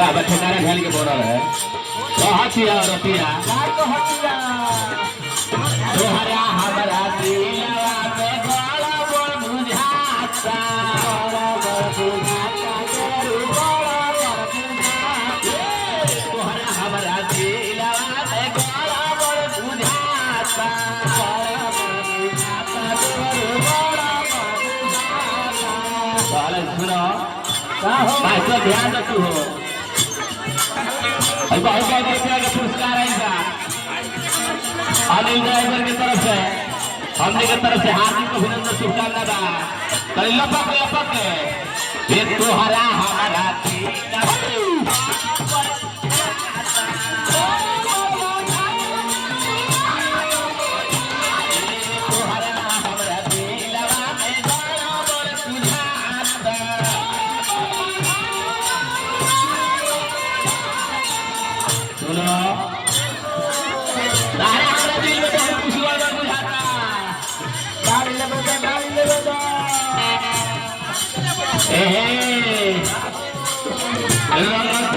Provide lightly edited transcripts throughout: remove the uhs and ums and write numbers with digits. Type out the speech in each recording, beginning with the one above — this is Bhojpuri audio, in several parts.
अब ठेकारा घेल के बोल रहे कहतिया रतिया तोहरा हमरा दिलवा में गला बोल बुझाता तोहरा हमरा दिलवा में गला बोल बुझाता सुनो भाई तो ध्यान रखो बहुत बहुत रुपया का पुरस्कार आएगा अनिल ड्राइवर की तरफ से हमने की तरफ से हार्दिक अभिनंदन शुभकामना बा कल लपक लपक ये तोहरा हमारा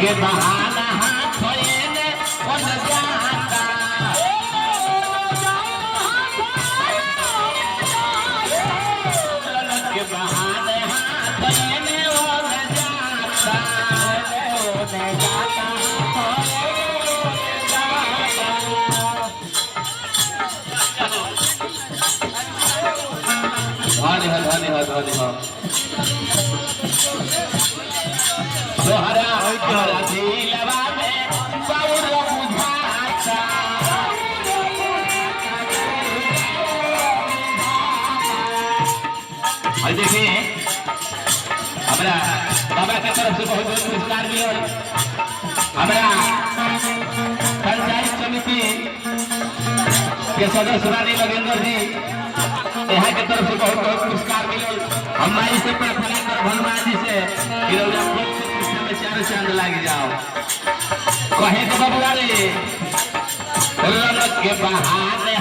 के बहाना हाथ ने बन जाता के बहाने हाथ ने बन जाता तोहरा हमारा दिलवा में बाउर बुझाता और देखिए हमारा बाबा की तरफ से बहुत बहुत पुरस्कार मिले हमारा पंचायत समिति के सदस्य रानी लगेंद्र जी यहाँ की तरफ से बहुत बहुत पुरस्कार मिले हमारी से प्रार्थना कर हनुमान जी से में चार चांद लग जाओ कहे तो बबुआ रे के बहाने